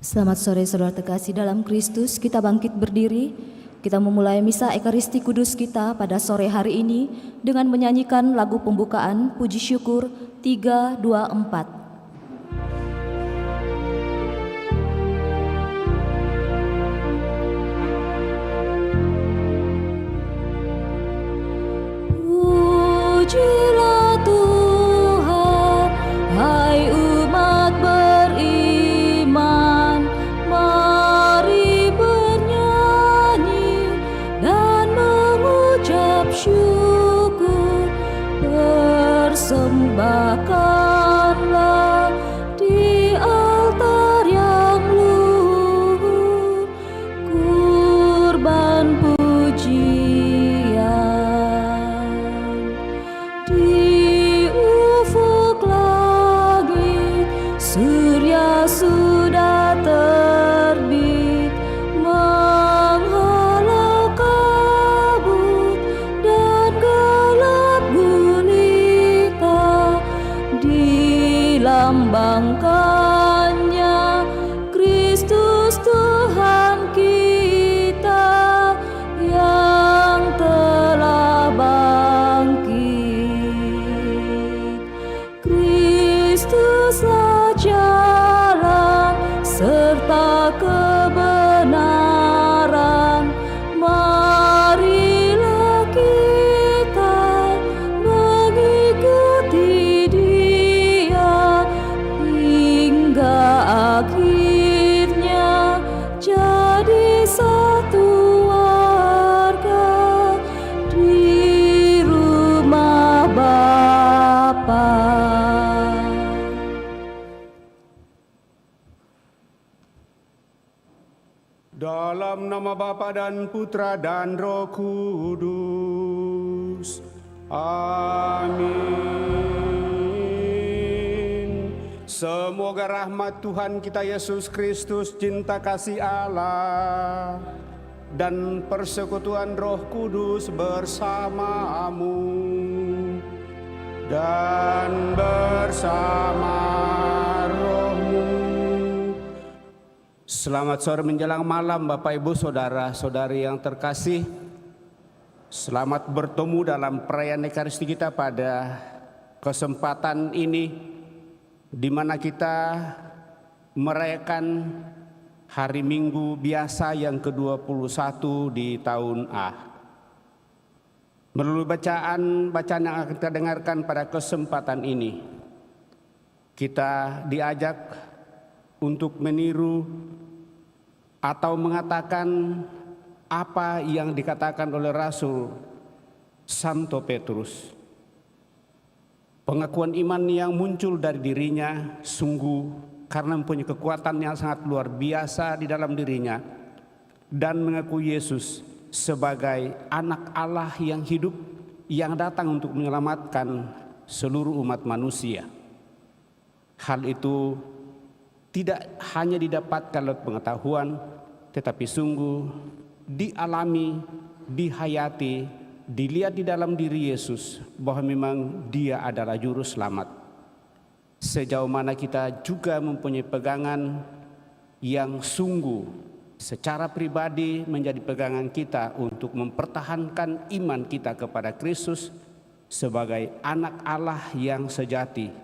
Selamat sore saudara terkasih dalam Kristus, kita bangkit berdiri. Kita memulai misa Ekaristi Kudus kita pada sore hari ini dengan menyanyikan lagu pembukaan Puji Syukur 324. Pujilah Tuhan, hai umat beriman, mari bernyanyi dan mengucap syukur, persembahkanlah di altar yang luhur kurban pujian. Di ufuk langit surya sudah terbit, menghalau kabut dan gelap gulita. Dilambangkannya Kristus Tuhan kita yang telah bangkit. Kristuslah jalan serta kebenaran, marilah kita mengikuti Dia hingga akhirnya jadi satu warga di rumah Bapa. Dalam nama Bapa dan Putra dan Roh Kudus. Amin. Semoga rahmat Tuhan kita Yesus Kristus, cinta kasih Allah, dan persekutuan Roh Kudus bersamamu dan bersama rohmu. Selamat sore menjelang malam Bapak Ibu Saudara-saudari yang terkasih. Selamat bertemu dalam perayaan Ekaristi kita pada kesempatan ini, di mana kita merayakan hari Minggu biasa yang ke-21 di tahun A. Melalui bacaan yang akan kita dengarkan pada kesempatan ini, kita diajak untuk meniru atau mengatakan apa yang dikatakan oleh Rasul Santo Petrus. Pengakuan iman yang muncul dari dirinya sungguh karena mempunyai kekuatan yang sangat luar biasa di dalam dirinya, dan mengaku Yesus sebagai anak Allah yang hidup, yang datang untuk menyelamatkan seluruh umat manusia. Hal itu tidak hanya didapatkan lewat pengetahuan, tetapi sungguh dialami, dihayati, dilihat di dalam diri Yesus bahwa memang Dia adalah juru selamat. Sejauh mana kita juga mempunyai pegangan yang sungguh secara pribadi menjadi pegangan kita untuk mempertahankan iman kita kepada Kristus sebagai anak Allah yang sejati.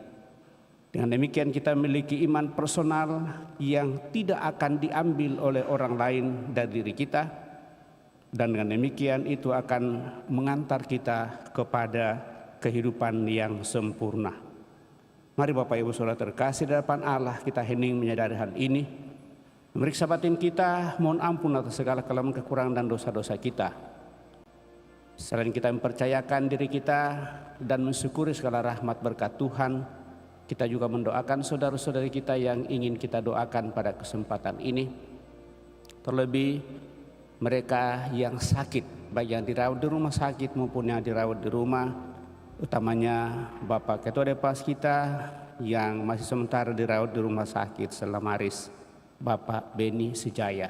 Dengan demikian kita memiliki iman personal yang tidak akan diambil oleh orang lain dari diri kita, dan dengan demikian itu akan mengantar kita kepada kehidupan yang sempurna. Mari Bapak Ibu Saudara terkasih di hadapan Allah, kita hening menyadari hal ini, memeriksa batin kita, mohon ampun atas segala kelemahan, kekurangan dan dosa-dosa kita. Selain kita mempercayakan diri kita dan mensyukuri segala rahmat berkat Tuhan, kita juga mendoakan saudara-saudari kita yang ingin kita doakan pada kesempatan ini. Terlebih mereka yang sakit, baik yang dirawat di rumah sakit maupun yang dirawat di rumah. Utamanya Bapak Ketua Depas kita yang masih sementara dirawat di rumah sakit Selamaris, Bapak Beni Sejaya.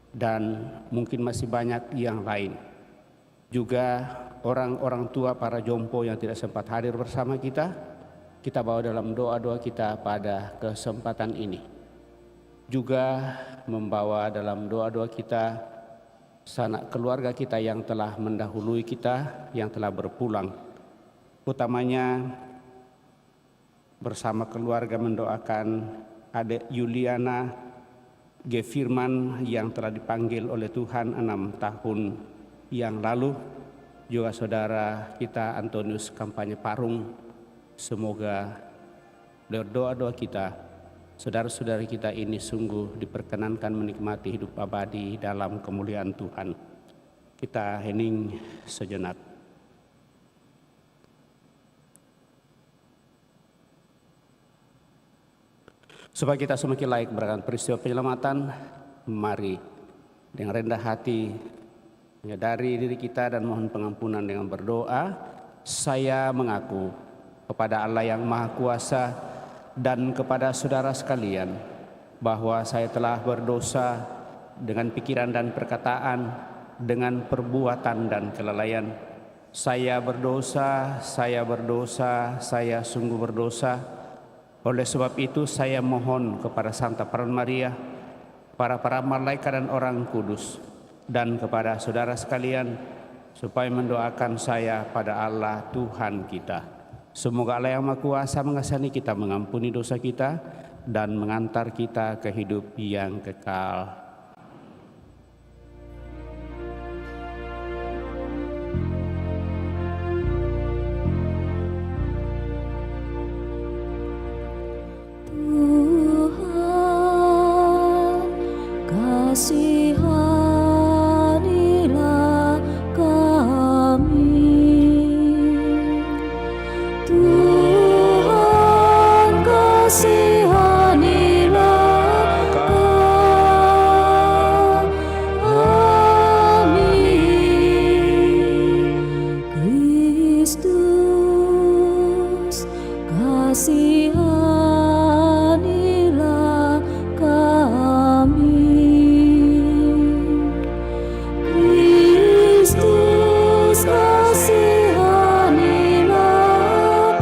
Dan mungkin masih banyak yang lain. Juga orang-orang tua para jompo yang tidak sempat hadir bersama kita bawa dalam doa-doa kita pada kesempatan ini. juga membawa dalam doa-doa kita sanak keluarga kita yang telah mendahului kita, yang telah berpulang. Utamanya bersama keluarga mendoakan adik Yuliana G. Firman yang telah dipanggil oleh Tuhan 6 tahun yang lalu. Juga saudara kita Antonius Kampanye Parung. Semoga doa-doa kita, saudara-saudari kita ini sungguh diperkenankan menikmati hidup abadi dalam kemuliaan Tuhan. Kita hening sejenak. Supaya kita semakin layak berakan peristiwa penyelamatan, mari dengan rendah hati menyadari diri kita dan mohon pengampunan dengan berdoa. Saya mengaku kepada Allah yang Maha Kuasa dan kepada saudara sekalian bahwa saya telah berdosa dengan pikiran dan perkataan, dengan perbuatan dan kelalaian. Saya berdosa, saya sungguh berdosa. Oleh sebab itu saya mohon kepada Santa Peran Maria, para malaikat dan orang kudus, dan kepada saudara sekalian supaya mendoakan saya pada Allah Tuhan kita. Semoga Allah yang Maha Kuasa mengasihani kita, mengampuni dosa kita, dan mengantar kita ke hidup yang kekal. Kasihanilah kami, Tuhan kasihanilah kami, Kristus kasihanilah kami. Kristus kasihanilah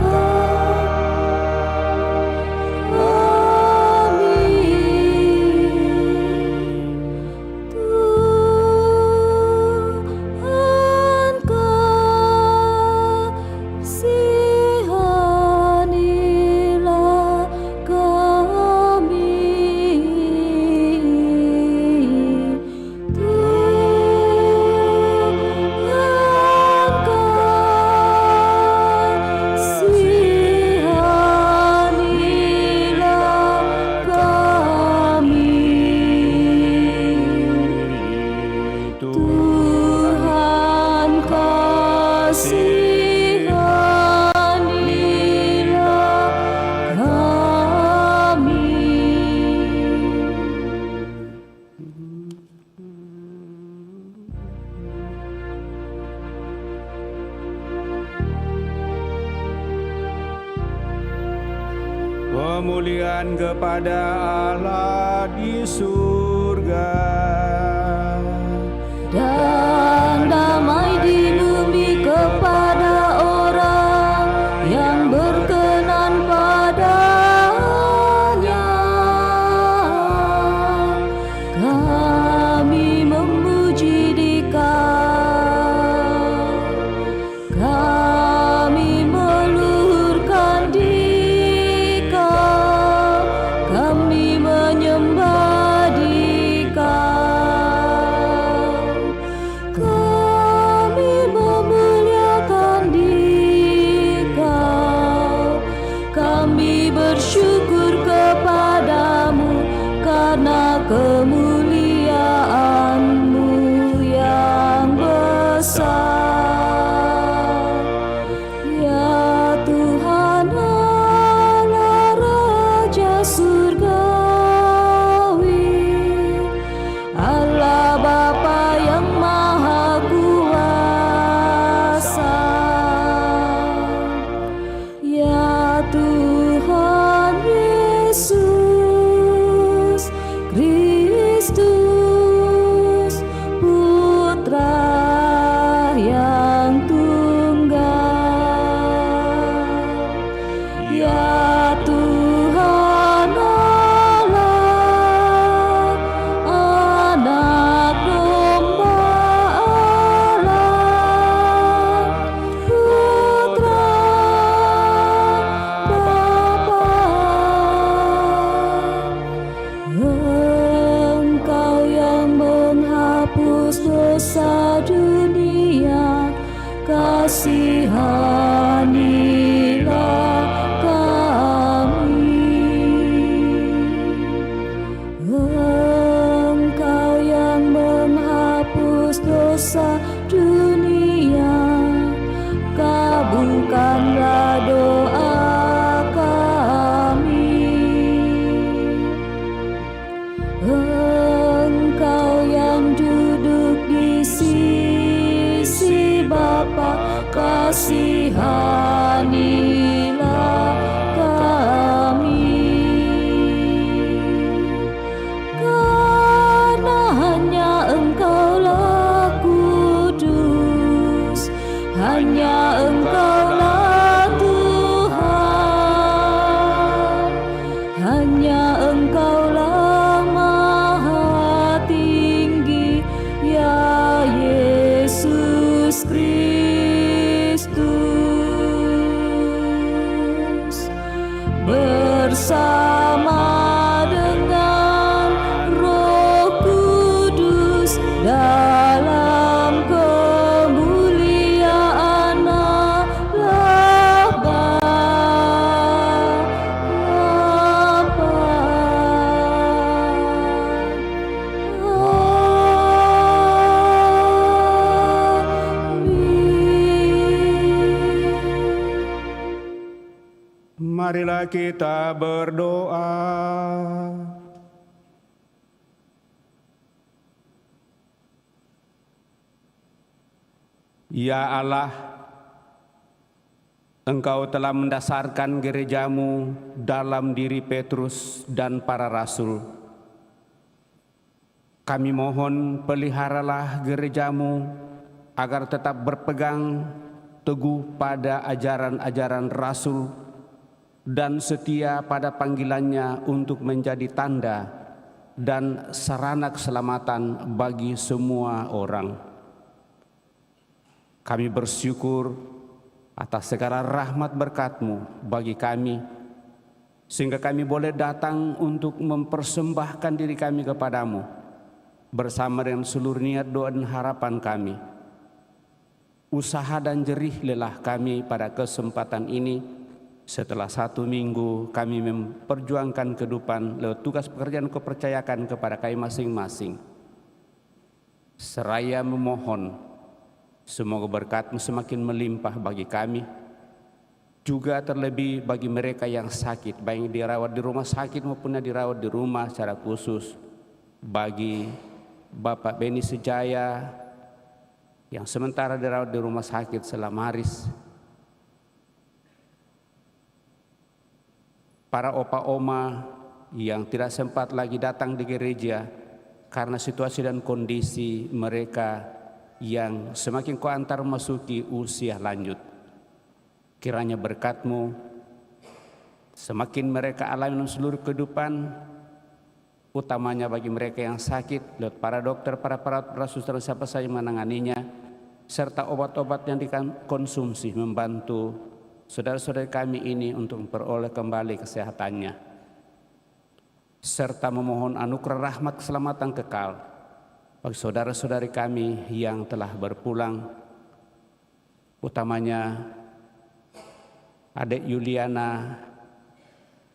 kami, Tuhan kasihanilah kami, Tuhan kasihanilah kami. Pemulihan kepada Allah di surga Dan damai di bumi kepada orang yang berkenan padanya. Kami memuji Dikau, kami meluhurkan Dikau, kami menyembah Dikau. Engkau yang menghapus dosa dunia, kabulkanlah doa kami. Engkau yang duduk di sisi Bapa, kasihanilah kami. Karena hanya Engkaulah kudus, hanya Engkaulah Tuhan, hanya Engkaulah Maha Tinggi, ya Yesus Kristus. Bersama dengan Roh Kudus dalam kemuliaan Allah Bapa. Marilah kita berdoa. Ya Allah, Engkau telah mendasarkan gerejamu dalam diri Petrus dan para rasul. Kami mohon peliharalah gerejamu agar tetap berpegang teguh pada ajaran-ajaran rasul dan setia pada panggilannya untuk menjadi tanda dan sarana keselamatan bagi semua orang. Kami bersyukur atas segala rahmat berkat-Mu bagi kami, sehingga kami boleh datang untuk mempersembahkan diri kami kepadamu bersama dengan seluruh niat, doa dan harapan kami. Usaha dan jerih lelah kami pada kesempatan ini. Setelah 1 minggu kami memperjuangkan kehidupan lewat tugas pekerjaan Kau percayakan kepada kami masing-masing. Seraya memohon semoga berkat-Mu semakin melimpah bagi kami, juga terlebih bagi mereka yang sakit, baik dirawat di rumah sakit maupun dirawat di rumah, secara khusus bagi Bapak Beni Sejaya yang sementara dirawat di rumah sakit selama Maris, para opa-oma yang tidak sempat lagi datang di gereja karena situasi dan kondisi mereka yang semakin Kau antar memasuki usia lanjut. Kiranya berkat-Mu semakin mereka alami dalam seluruh kehidupan, utamanya bagi mereka yang sakit, lewat para dokter, para perawat, para suster, siapa saja menanganinya, serta obat-obat yang dikonsumsi membantu saudara-saudari kami ini untuk memperoleh kembali kesehatannya, serta memohon anugerah rahmat keselamatan kekal bagi saudara-saudari kami yang telah berpulang, utamanya adik Yuliana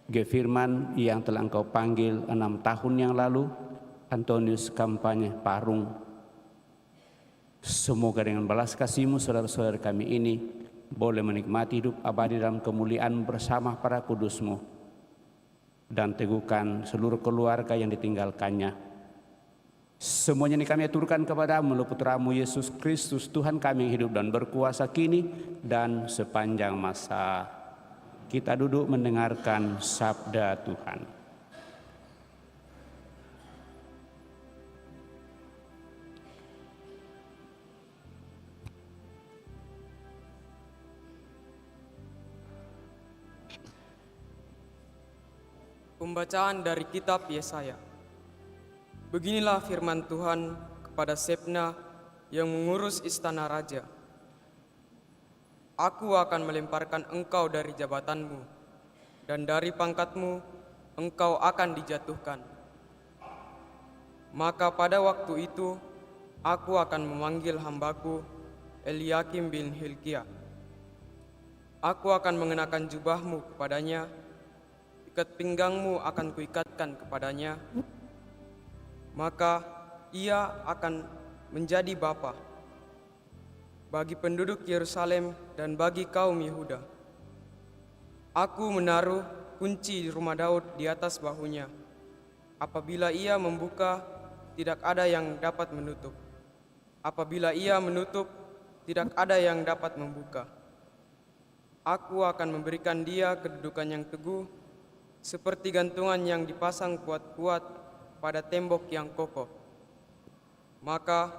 G. Firman yang telah Engkau panggil 6 tahun yang lalu, Antonius Kampanye Parung. Semoga dengan balas kasih-Mu saudara-saudari kami ini boleh menikmati hidup abadi dalam kemuliaan bersama para kudus-Mu, dan teguhkan seluruh keluarga yang ditinggalkannya. Semuanya ini kami aturkan kepada-Mu melalui Putra-Mu Yesus Kristus, Tuhan kami yang hidup dan berkuasa kini dan sepanjang masa. Kita duduk mendengarkan sabda Tuhan. Pembacaan dari kitab Yesaya. Beginilah firman Tuhan kepada Sebna yang mengurus istana raja. Aku akan melemparkan engkau dari jabatanmu, dan dari pangkatmu engkau akan dijatuhkan. Maka pada waktu itu aku akan memanggil hambaku Eliakim bin Hilkiah Aku akan mengenakan jubahmu kepadanya, ikat pinggangmu akan kuikatkan kepadanya, maka ia akan menjadi bapa bagi penduduk Yerusalem dan bagi kaum Yehuda. Aku menaruh kunci rumah Daud di atas bahunya. Apabila ia membuka, tidak ada yang dapat menutup. Apabila ia menutup, tidak ada yang dapat membuka. Aku akan memberikan dia kedudukan yang teguh, seperti gantungan yang dipasang kuat-kuat pada tembok yang kokoh. Maka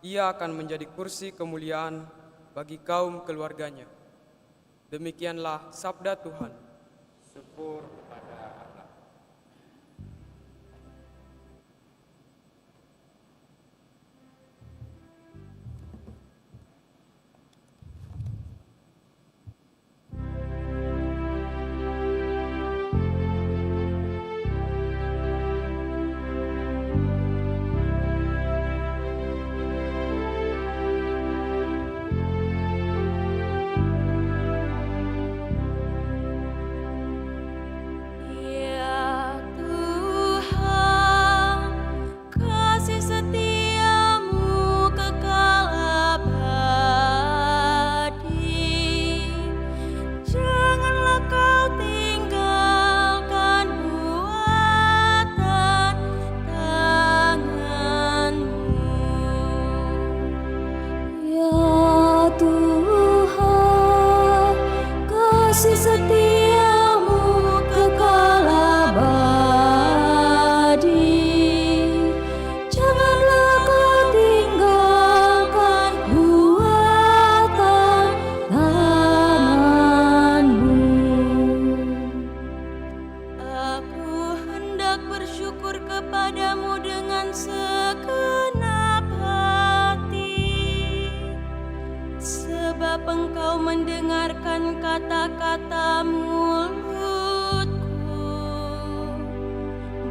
ia akan menjadi kursi kemuliaan bagi kaum keluarganya. Demikianlah sabda Tuhan. Syukur kepada Allah. Ya Tuhan, kasih setiamu kekal abadi. Janganlah kau tinggalkan buatan tanganmu. Ya Tuhan, kasih setiamu kekal abadi. Janganlah kau tinggalkan buatan tanganmu. Aku hendak bersyukur kepadamu dengan segenap hati, sebab Engkau mendengarkan kata-kata mulutku.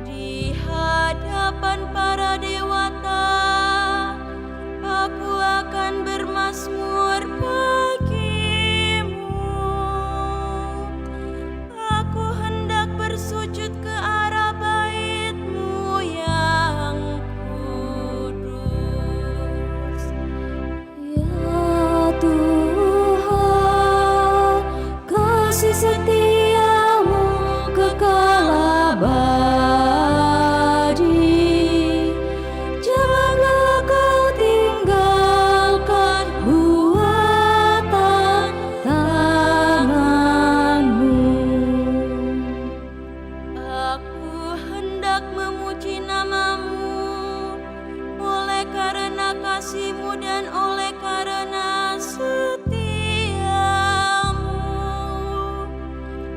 Di hadapan para dewata, aku akan bermazmur bagimu. Aku hendak bersujud ke arah bait-Mu yang kudus. Ya Tuhan, kasih setiamu kekal abadi. Janganlah kau tinggalkan buatan tanganmu. Aku hendak memuji nama-Mu oleh karena kasih-Mu dan oleh karena setia-Mu.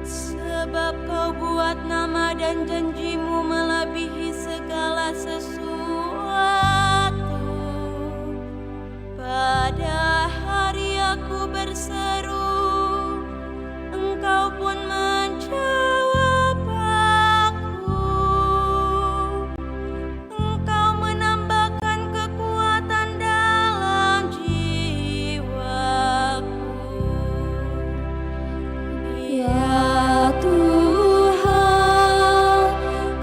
Sebab Kau buat nama dan janji-Mu melebihi segala sesuatu. Pada hari aku berseru, Engkau pun menjawab aku. Engkau menambahkan kekuatan dalam jiwaku. Ya Tuhan,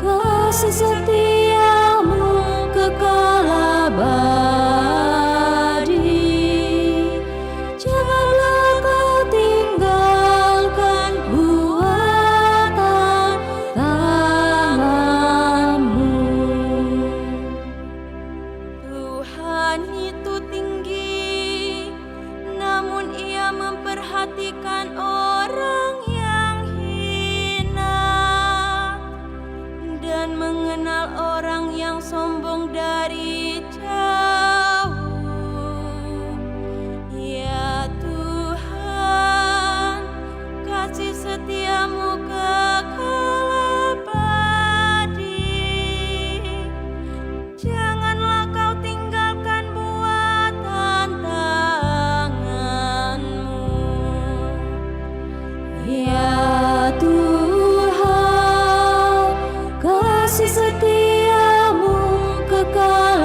kasih setiamu kekal abadi. Janganlah kau tinggalkan buatan tanganmu. Tuhan itu tinggi, namun Ia memperhatikan orang yang hina dan mengenal orang yang sombong dari jauh. Ya Tuhan, kasih setiamu kekal abadi. Janganlah kau tinggalkan buatan tanganmu. Ya Tuhan, kasih setiamu kekal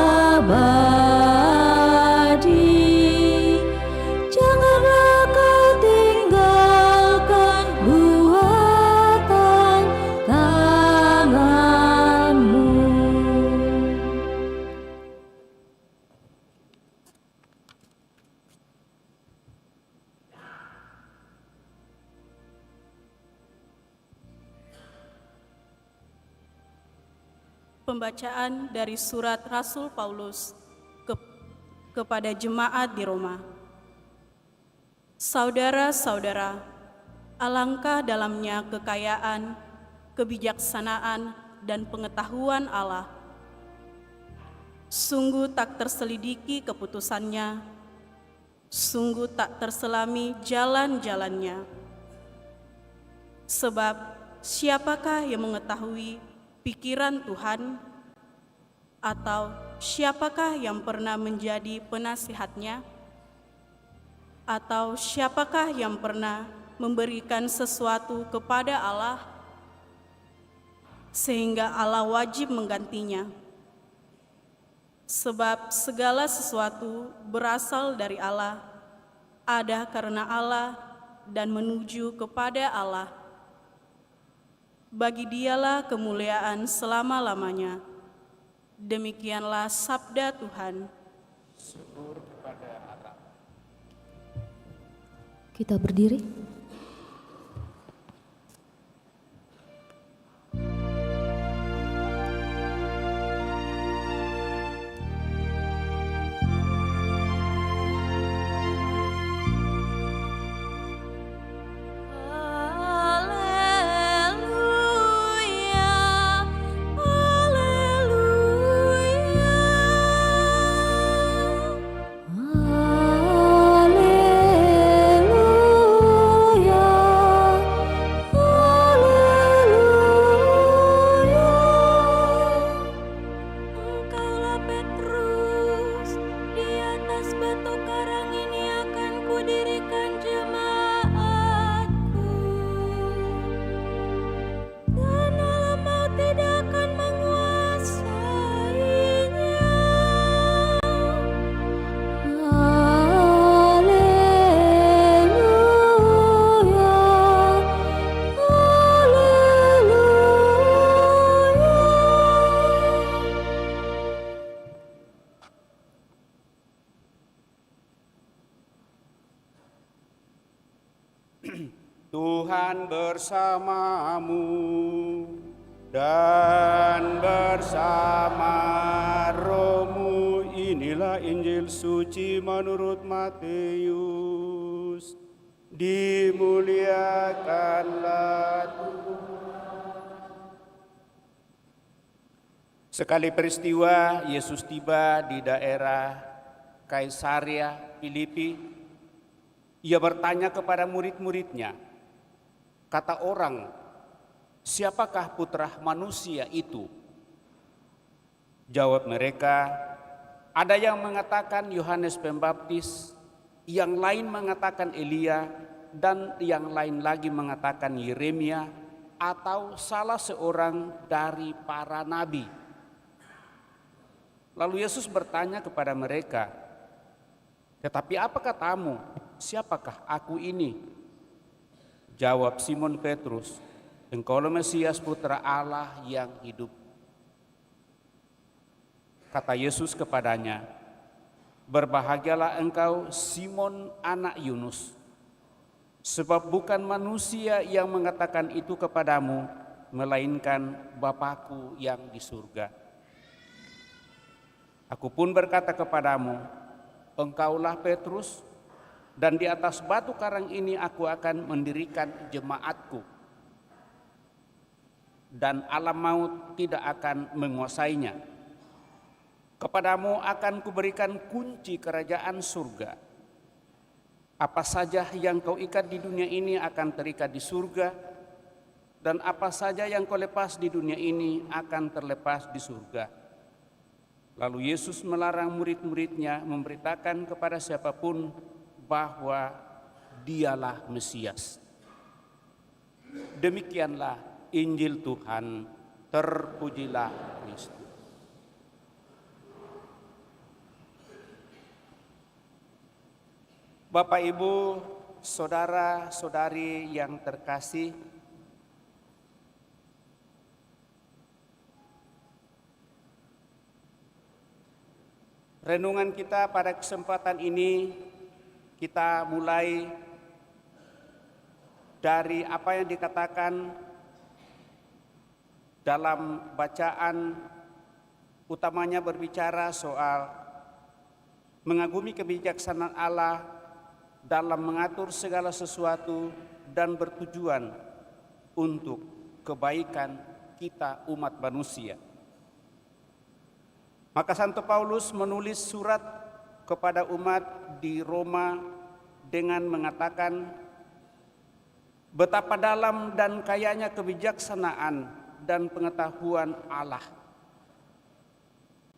Pembacaan dari surat Rasul Paulus kepada jemaat di Roma. Saudara-saudara, alangkah dalamnya kekayaan, kebijaksanaan, dan pengetahuan Allah. Sungguh tak terselidiki keputusannya, sungguh tak terselami jalan-jalannya. Sebab siapakah yang mengetahui pikiran Tuhan? Atau siapakah yang pernah menjadi penasihatnya? Atau siapakah yang pernah memberikan sesuatu kepada Allah sehingga Allah wajib menggantinya? Sebab segala sesuatu berasal dari Allah, ada karena Allah, dan menuju kepada Allah. Bagi Dialah kemuliaan selama-lamanya. Demikianlah sabda Tuhan. Syukur kepada Allah. Kita berdiri. Engkaulah Petrus, di atas batu karang ini akan kudirikan jemaatku. Dan alam maut tidak akan menguasainya. Tuhan bersamamu dan bersama rohmu. Inilah Injil suci menurut Matius. Dimuliakanlah Tuhan. Sekali peristiwa Yesus tiba di daerah Kaisarea Filipi. Ia bertanya kepada murid-muridnya, kata orang, siapakah putra manusia itu? Jawab mereka, ada yang mengatakan Yohanes Pembaptis, yang lain mengatakan Elia, dan yang lain lagi mengatakan Yeremia, atau salah seorang dari para nabi. Lalu Yesus bertanya kepada mereka, tetapi apa katamu? Siapakah aku ini? Jawab Simon Petrus, engkaulah Mesias putra Allah yang hidup. Kata Yesus kepadanya, berbahagialah engkau Simon anak Yunus, sebab bukan manusia yang mengatakan itu kepadamu, melainkan Bapa-Ku yang di surga. Aku pun berkata kepadamu, engkaulah Petrus, dan di atas batu karang ini aku akan mendirikan jemaatku, dan alam maut tidak akan menguasainya. Kepadamu akan kuberikan kunci kerajaan surga. Apa saja yang kau ikat di dunia ini akan terikat di surga, dan apa saja yang kau lepas di dunia ini akan terlepas di surga. Lalu Yesus melarang murid-muridnya memberitakan kepada siapapun bahwa Dialah Mesias. Demikianlah Injil Tuhan, terpujilah Kristus. Bapak, Ibu, saudara-saudari yang terkasih, renungan kita pada kesempatan ini kita mulai dari apa yang dikatakan dalam bacaan utamanya berbicara soal mengagumi kebijaksanaan Allah dalam mengatur segala sesuatu dan bertujuan untuk kebaikan kita umat manusia. Maka Santo Paulus menulis surat kepada umat di Roma dengan mengatakan betapa dalam dan kayanya kebijaksanaan dan pengetahuan Allah.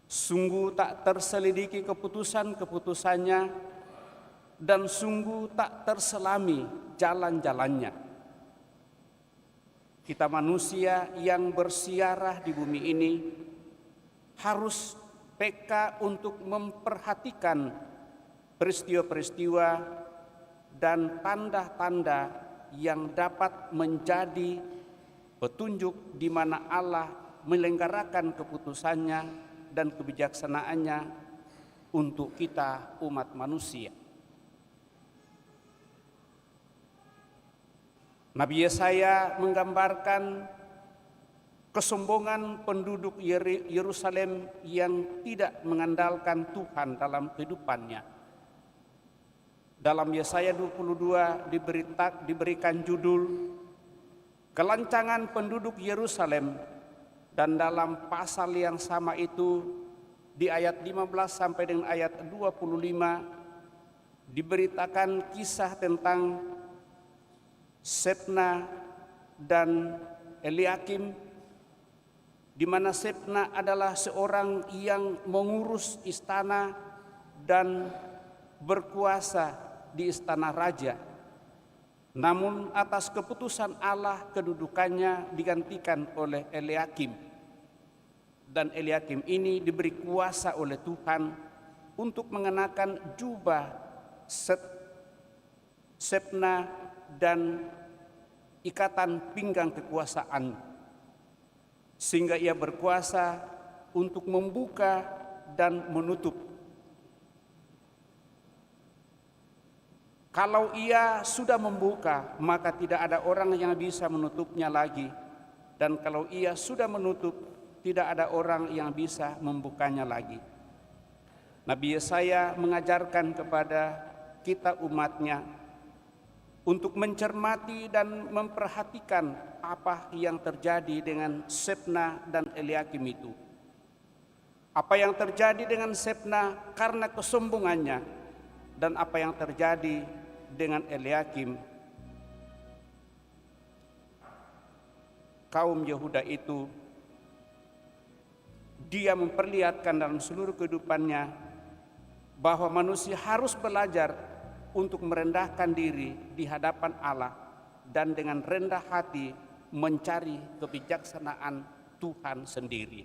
Sungguh tak terselidiki keputusan-keputusannya dan sungguh tak terselami jalan-jalannya. Kita manusia yang bersiarah di bumi ini harus peka untuk memperhatikan peristiwa-peristiwa dan tanda-tanda yang dapat menjadi petunjuk di mana Allah menyelenggarakan keputusannya dan kebijaksanaannya untuk kita umat manusia. Nabi Yesaya menggambarkan kesombongan penduduk Yerusalem yang tidak mengandalkan Tuhan dalam kehidupannya. Dalam Yesaya 22 diberikan judul Kelancangan penduduk Yerusalem, dan dalam pasal yang sama itu di ayat 15 sampai dengan ayat 25 diberitakan kisah tentang Sebna dan Eliakim, di mana Sebna adalah seorang yang mengurus istana dan berkuasa di istana raja. Namun atas keputusan Allah kedudukannya digantikan oleh Eliakim. Dan Eliakim ini diberi kuasa oleh Tuhan untuk mengenakan jubah Sebna dan ikatan pinggang kekuasaan, sehingga ia berkuasa untuk membuka dan menutup. Kalau ia sudah membuka, maka tidak ada orang yang bisa menutupnya lagi. Dan kalau ia sudah menutup, tidak ada orang yang bisa membukanya lagi. Nabi Yesaya mengajarkan kepada kita umatnya untuk mencermati dan memperhatikan apa yang terjadi dengan Sebna dan Eliakim itu. Apa yang terjadi dengan Sebna karena kesombongannya, dan apa yang terjadi dengan Eliakim. Kaum Yehuda itu, dia memperlihatkan dalam seluruh kehidupannya bahwa manusia harus belajar untuk merendahkan diri di hadapan Allah dan dengan rendah hati mencari kebijaksanaan Tuhan sendiri.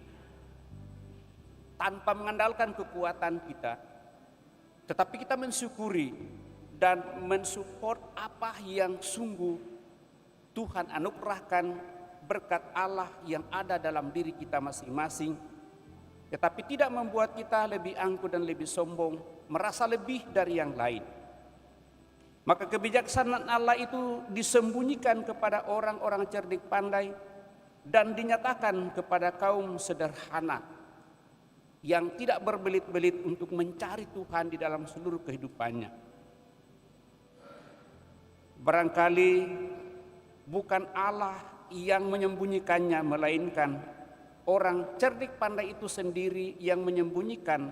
Tanpa mengandalkan kekuatan kita, tetapi kita mensyukuri dan mensupport apa yang sungguh Tuhan anugerahkan berkat Allah yang ada dalam diri kita masing-masing, tetapi tidak membuat kita lebih angkuh dan lebih sombong, merasa lebih dari yang lain. Maka kebijaksanaan Allah itu disembunyikan kepada orang-orang cerdik pandai dan dinyatakan kepada kaum sederhana yang tidak berbelit-belit untuk mencari Tuhan di dalam seluruh kehidupannya. Barangkali bukan Allah yang menyembunyikannya, melainkan orang cerdik pandai itu sendiri yang menyembunyikan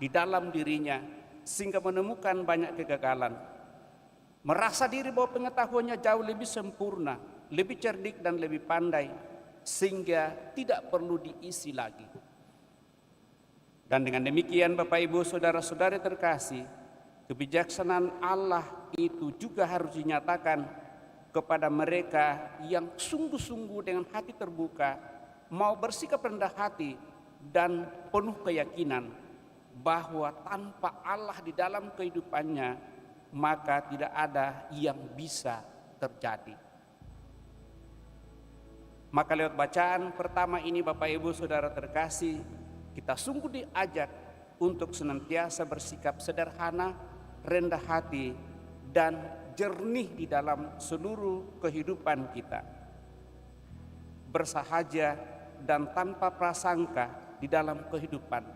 di dalam dirinya sehingga menemukan banyak kegagalan. Merasa diri bahwa pengetahuannya jauh lebih sempurna, lebih cerdik dan lebih pandai, sehingga tidak perlu diisi lagi. Dan dengan demikian Bapak Ibu Saudara-saudari terkasih, kebijaksanaan Allah itu juga harus dinyatakan kepada mereka yang sungguh-sungguh dengan hati terbuka mau bersikap rendah hati dan penuh keyakinan bahwa tanpa Allah di dalam kehidupannya maka tidak ada yang bisa terjadi. Maka lewat bacaan pertama ini Bapak Ibu Saudara terkasih, kita sungguh diajak untuk senantiasa bersikap sederhana, rendah hati, dan jernih di dalam seluruh kehidupan kita. Bersahaja dan tanpa prasangka di dalam kehidupan,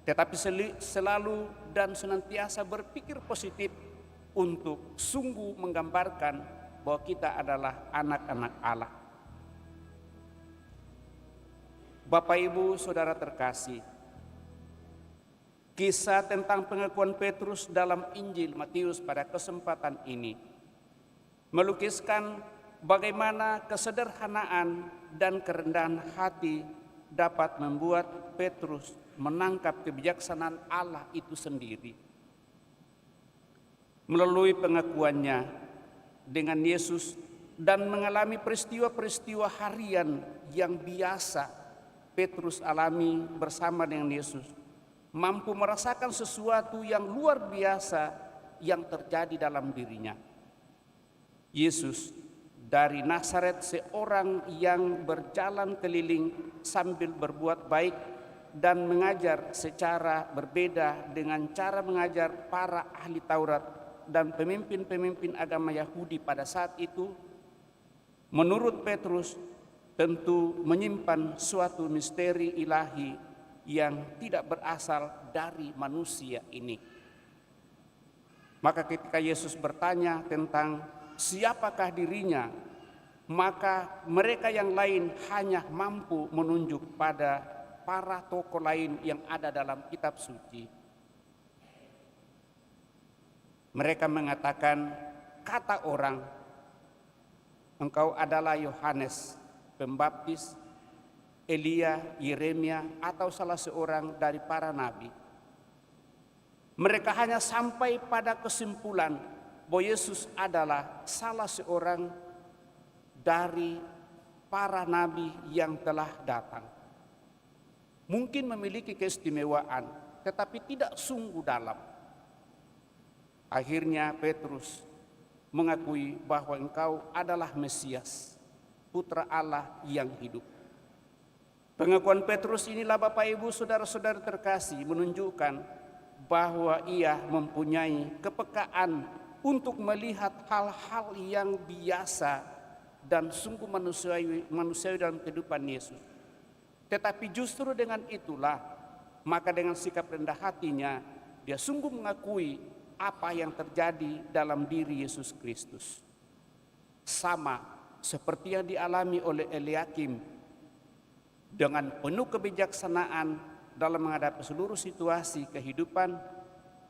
tetapi selalu dan senantiasa berpikir positif untuk sungguh menggambarkan bahwa kita adalah anak-anak Allah. Bapak, Ibu, Saudara terkasih, kisah tentang pengakuan Petrus dalam Injil Matius pada kesempatan ini melukiskan bagaimana kesederhanaan dan kerendahan hati dapat membuat Petrus menangkap kebijaksanaan Allah itu sendiri. Melalui pengakuannya dengan Yesus dan mengalami peristiwa-peristiwa harian yang biasa Petrus alami bersama dengan Yesus, mampu merasakan sesuatu yang luar biasa yang terjadi dalam dirinya. Yesus dari Nazaret, seorang yang berjalan keliling sambil berbuat baik dan mengajar secara berbeda dengan cara mengajar para ahli Taurat dan pemimpin-pemimpin agama Yahudi pada saat itu, menurut Petrus tentu menyimpan suatu misteri ilahi yang tidak berasal dari manusia ini. Maka ketika Yesus bertanya tentang siapakah dirinya, maka mereka yang lain hanya mampu menunjuk pada para tokoh lain yang ada dalam kitab suci. Mereka mengatakan, kata orang, engkau adalah Yohanes Pembaptis, Elia, Yeremia, atau salah seorang dari para nabi. Mereka hanya sampai pada kesimpulan bahwa Yesus adalah salah seorang dari para nabi yang telah datang. Mungkin memiliki keistimewaan, tetapi tidak sungguh dalam. Akhirnya Petrus mengakui bahwa engkau adalah Mesias, Putra Allah yang hidup. Pengakuan Petrus inilah Bapak, Ibu, Saudara-saudara terkasih menunjukkan bahwa ia mempunyai kepekaan untuk melihat hal-hal yang biasa dan sungguh manusiawi dalam kehidupan Yesus. Tetapi justru dengan itulah, maka dengan sikap rendah hatinya, dia sungguh mengakui apa yang terjadi dalam diri Yesus Kristus. Sama seperti yang dialami oleh Eliakim, dengan penuh kebijaksanaan dalam menghadapi seluruh situasi kehidupan,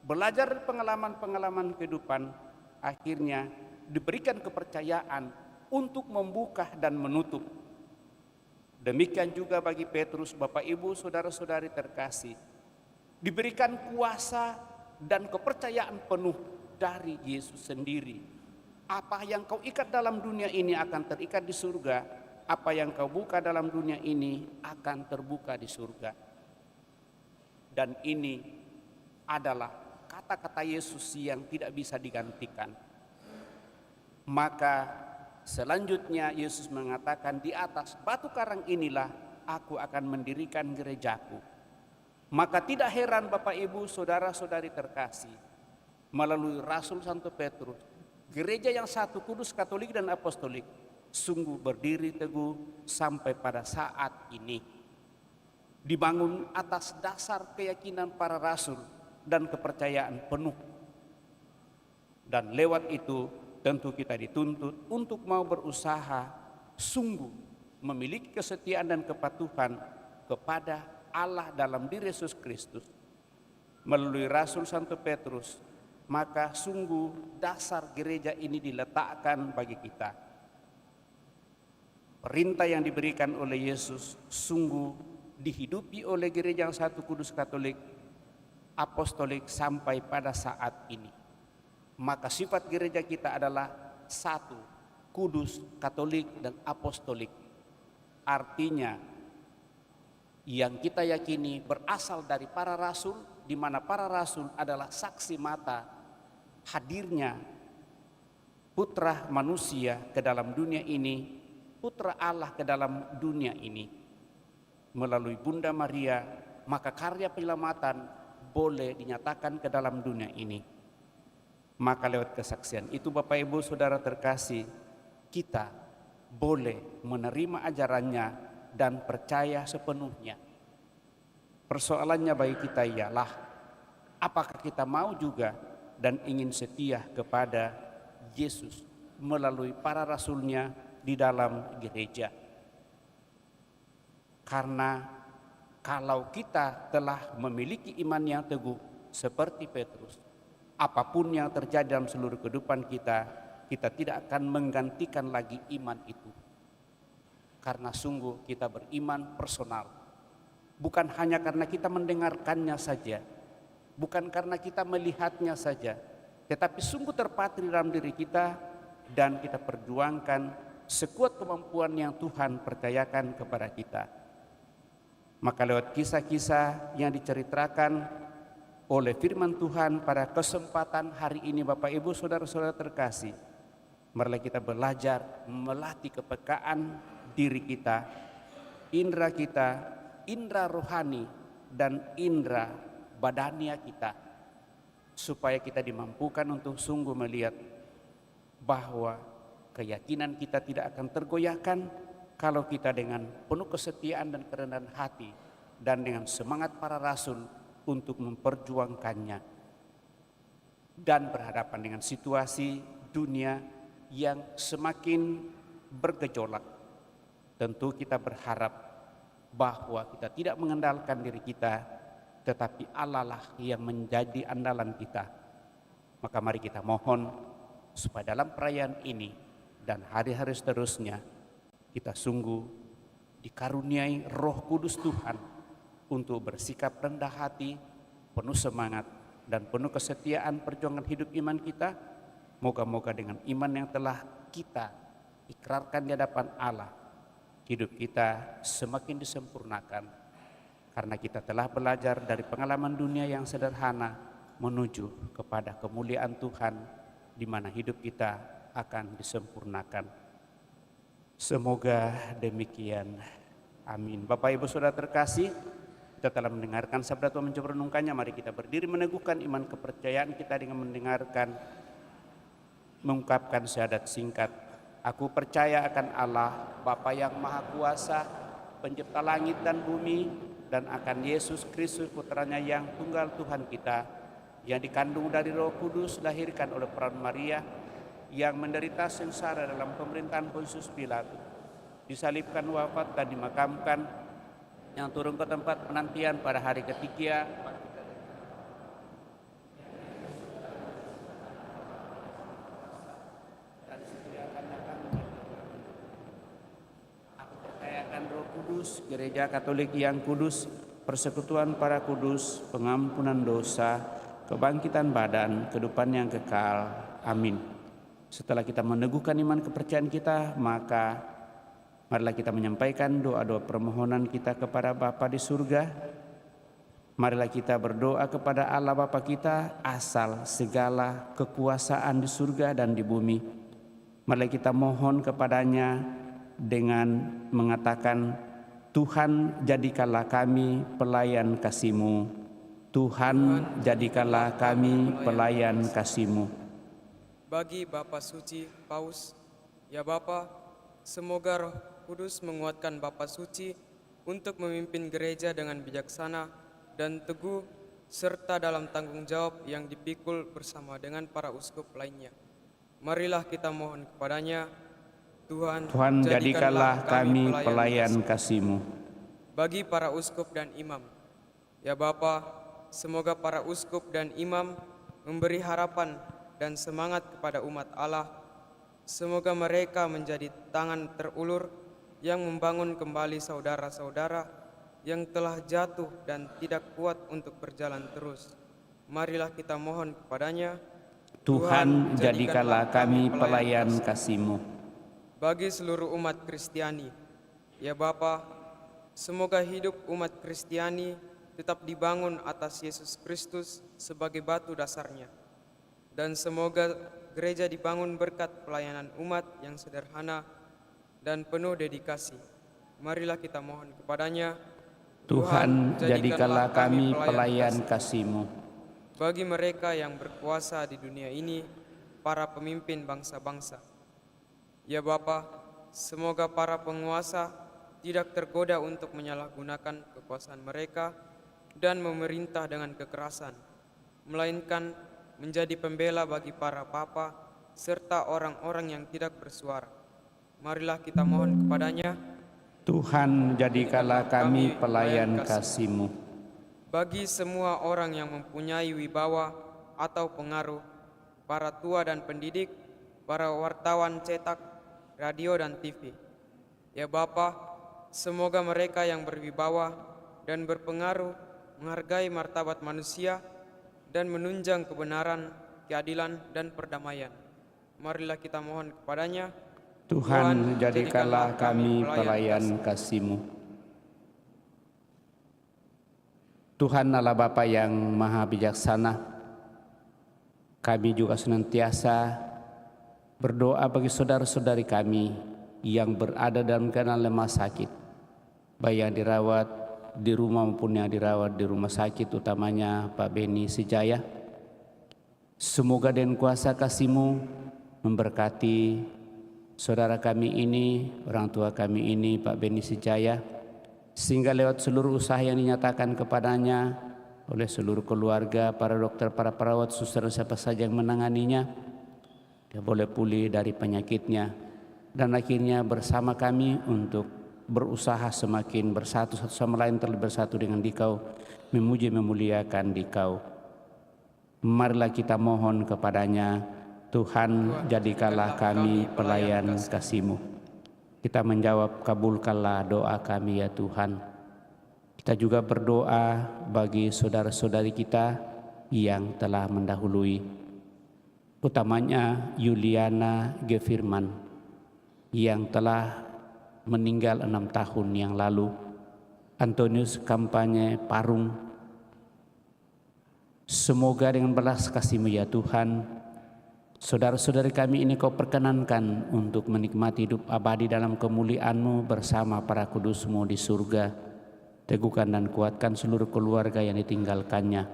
belajar pengalaman-pengalaman kehidupan, akhirnya diberikan kepercayaan untuk membuka dan menutup. Demikian juga bagi Petrus, Bapak, Ibu, Saudara-saudari terkasih, diberikan kuasa dan kepercayaan penuh dari Yesus sendiri. Apa yang kau ikat dalam dunia ini akan terikat di surga. Apa yang kau buka dalam dunia ini akan terbuka di surga. Dan ini adalah kata-kata Yesus yang tidak bisa digantikan. Maka selanjutnya Yesus mengatakan, di atas batu karang inilah aku akan mendirikan gerejaku. Maka tidak heran Bapak, Ibu, Saudara-saudari terkasih, melalui Rasul Santo Petrus, gereja yang satu, kudus, katolik, dan apostolik sungguh berdiri teguh sampai pada saat ini. Dibangun atas dasar keyakinan para rasul dan kepercayaan penuh. Dan lewat itu tentu kita dituntut untuk mau berusaha sungguh memiliki kesetiaan dan kepatuhan kepada Allah dalam diri Yesus Kristus. Melalui Rasul Santo Petrus, maka sungguh dasar gereja ini diletakkan bagi kita. Perintah yang diberikan oleh Yesus sungguh dihidupi oleh gereja yang satu, kudus, katolik, apostolik sampai pada saat ini. Maka sifat gereja kita adalah satu, kudus, katolik, dan apostolik. Artinya yang kita yakini berasal dari para rasul, di mana para rasul adalah saksi mata hadirnya putra manusia ke dalam dunia ini, putra Allah ke dalam dunia ini. Melalui Bunda Maria, maka karya penyelamatan boleh dinyatakan ke dalam dunia ini. Maka lewat kesaksian itu, Bapak, Ibu, Saudara terkasih, kita boleh menerima ajarannya dan percaya sepenuhnya. Persoalannya bagi kita ialah apakah kita mau juga dan ingin setia kepada Yesus melalui para rasulnya di dalam gereja. Karena kalau kita telah memiliki iman yang teguh seperti Petrus, apapun yang terjadi dalam seluruh kehidupan kita, kita tidak akan menggantikan lagi iman itu. Karena sungguh kita beriman personal. Bukan hanya karena kita mendengarkannya saja, bukan karena kita melihatnya saja, tetapi sungguh terpatri dalam diri kita dan kita perjuangkan sekuat kemampuan yang Tuhan percayakan kepada kita. Maka lewat kisah-kisah yang diceritakan oleh firman Tuhan pada kesempatan hari ini, Bapak Ibu Saudara-saudara terkasih, marilah kita belajar melatih kepekaan diri kita, indera rohani dan indera badania kita, supaya kita dimampukan untuk sungguh melihat bahwa keyakinan kita tidak akan tergoyahkan kalau kita dengan penuh kesetiaan dan kerendahan hati dan dengan semangat para rasul untuk memperjuangkannya, dan berhadapan dengan situasi dunia yang semakin bergejolak. Tentu kita berharap bahwa kita tidak mengandalkan diri kita, tetapi Allah lah yang menjadi andalan kita. Maka mari kita mohon supaya dalam perayaan ini dan hari-hari seterusnya kita sungguh dikaruniai Roh Kudus Tuhan untuk bersikap rendah hati, penuh semangat dan penuh kesetiaan perjuangan hidup iman kita. Moga-moga dengan iman yang telah kita ikrarkan di hadapan Allah, hidup kita semakin disempurnakan karena kita telah belajar dari pengalaman dunia yang sederhana menuju kepada kemuliaan Tuhan, di mana hidup kita akan disempurnakan. Semoga demikian. Amin. Bapak Ibu Saudara terkasih, kita telah mendengarkan sabda Tuhan, mencoba renungkannya. Mari kita berdiri meneguhkan iman kepercayaan kita dengan mengungkapkan syahadat singkat. Aku percaya akan Allah, Bapa yang Maha Kuasa, pencipta langit dan bumi, dan akan Yesus Kristus putranya yang tunggal Tuhan kita, yang dikandung dari Roh Kudus, lahirkan oleh peran Maria, yang menderita sengsara dalam pemerintahan Pontius Pilatus, disalibkan, wafat dan dimakamkan, yang turun ke tempat penantian pada hari ketiga, dan setia akan datang. Aku percaya akan Roh Kudus, Gereja Katolik yang kudus, persekutuan para kudus, pengampunan dosa, kebangkitan badan, kehidupan yang kekal. Amin. Setelah kita meneguhkan iman kepercayaan kita, maka marilah kita menyampaikan doa-doa permohonan kita kepada Bapa di surga. Marilah kita berdoa kepada Allah Bapa kita, asal segala kekuasaan di surga dan di bumi. Marilah kita mohon kepadanya dengan mengatakan, Tuhan jadikanlah kami pelayan kasih-Mu. Tuhan jadikanlah kami pelayan kasih-Mu. Bagi Bapa Suci Paus, ya Bapa, semoga Roh Kudus menguatkan Bapa Suci untuk memimpin gereja dengan bijaksana dan teguh, serta dalam tanggung jawab yang dipikul bersama dengan para uskup lainnya. Marilah kita mohon kepadanya, Tuhan jadikanlah kami pelayan kasih-Mu. Bagi para uskup dan imam, ya Bapa, semoga para uskup dan imam memberi harapan dan semangat kepada umat Allah. Semoga mereka menjadi tangan terulur yang membangun kembali saudara-saudara yang telah jatuh dan tidak kuat untuk berjalan terus. Marilah kita mohon kepadanya, Tuhan jadikanlah kami pelayan kasih-Mu. Bagi seluruh umat Kristiani, ya Bapa, semoga hidup umat Kristiani tetap dibangun atas Yesus Kristus sebagai batu dasarnya. Dan semoga gereja dibangun berkat pelayanan umat yang sederhana dan penuh dedikasi. Marilah kita mohon kepadanya, Tuhan jadikanlah kami pelayan kasih-Mu. Bagi mereka yang berkuasa di dunia ini, para pemimpin bangsa-bangsa, ya Bapa, semoga para penguasa tidak tergoda untuk menyalahgunakan kekuasaan mereka dan memerintah dengan kekerasan, melainkan menjadi pembela bagi para papa serta orang-orang yang tidak bersuara. Marilah kita mohon kepadanya. Tuhan, jadikanlah kami pelayan kasih-Mu. Bagi semua orang yang mempunyai wibawa atau pengaruh, para tua dan pendidik, para wartawan cetak, radio dan TV. Ya Bapa, semoga mereka yang berwibawa dan berpengaruh menghargai martabat manusia dan menunjang kebenaran, keadilan, dan perdamaian. Marilah kita mohon kepadanya. Tuhan, jadikanlah kami pelayan kasih-Mu. Tuhan Allah Bapa yang Maha Bijaksana, kami juga senantiasa berdoa bagi saudara-saudari kami yang berada dalam keadaan lemah sakit, baik yang dirawat di rumah maupun yang dirawat di rumah sakit, utamanya Pak Beni Sijaya. Semoga dengan kuasa kasih-Mu memberkati saudara kami ini, orang tua kami ini, Pak Beni Sijaya, sehingga lewat seluruh usaha yang dinyatakan kepadanya oleh seluruh keluarga, para dokter, para perawat, suster, siapa saja yang menanganinya, dia boleh pulih dari penyakitnya, dan akhirnya bersama kami untuk berusaha semakin bersatu satu sama lain, terlebih bersatu dengan Dikau, memuji memuliakan Dikau. Marilah kita mohon kepadanya. Tuhan, jadikanlah kami pelayan kasih-Mu. Kita menjawab, kabulkanlah doa kami ya Tuhan. Kita juga berdoa bagi saudara-saudari kita yang telah mendahului, utamanya Yuliana G. Firman yang telah meninggal 6 tahun yang lalu, Antonius Kampanye Parung. Semoga dengan belas kasih-Mu ya Tuhan, saudara-saudari kami ini Kau perkenankan untuk menikmati hidup abadi dalam kemuliaan-Mu bersama para kudus-Mu di surga. Teguhkan dan kuatkan seluruh keluarga yang ditinggalkannya.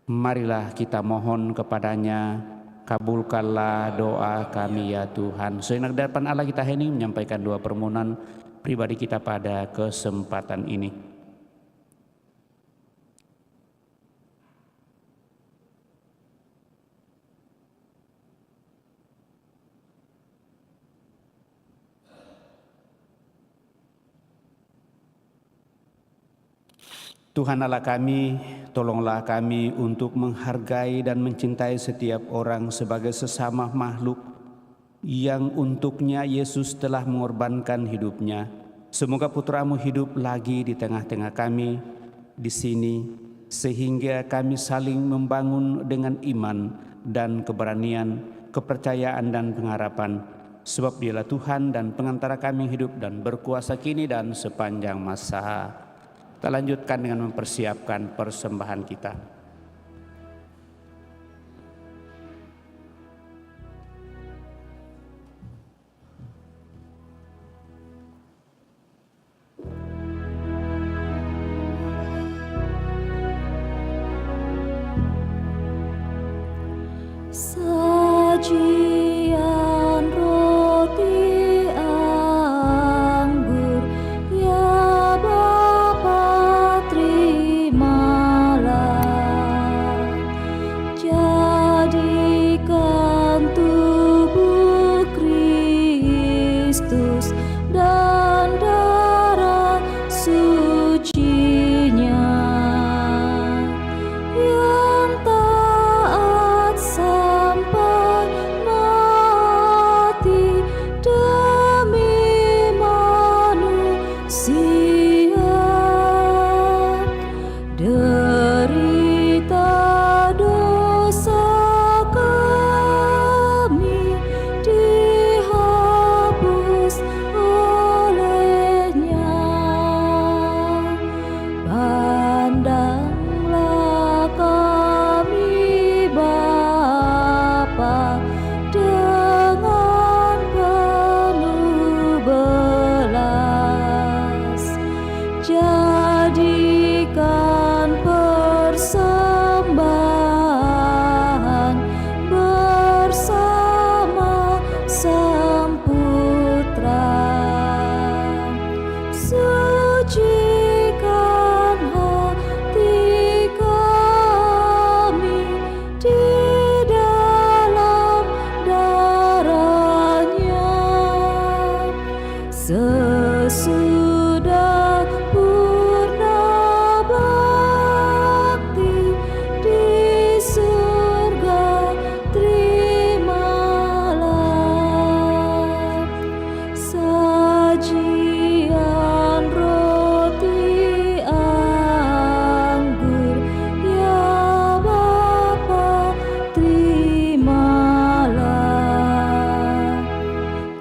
Marilah kita mohon kepadanya, kabulkanlah doa kami ya Tuhan. Sehingga di hadapan Allah kita hening menyampaikan doa permohonan pribadi kita pada kesempatan ini. Tuhan Allah kami, tolonglah kami untuk menghargai dan mencintai setiap orang sebagai sesama makhluk yang untuknya Yesus telah mengorbankan hidupnya. Semoga Putra-Mu hidup lagi di tengah-tengah kami di sini, sehingga kami saling membangun dengan iman dan keberanian, kepercayaan dan pengharapan. Sebab Dialah Tuhan dan pengantara kami hidup dan berkuasa kini dan sepanjang masa. Kita lanjutkan dengan mempersiapkan persembahan kita. Sajian roti anggur, ya Bapa terimalah.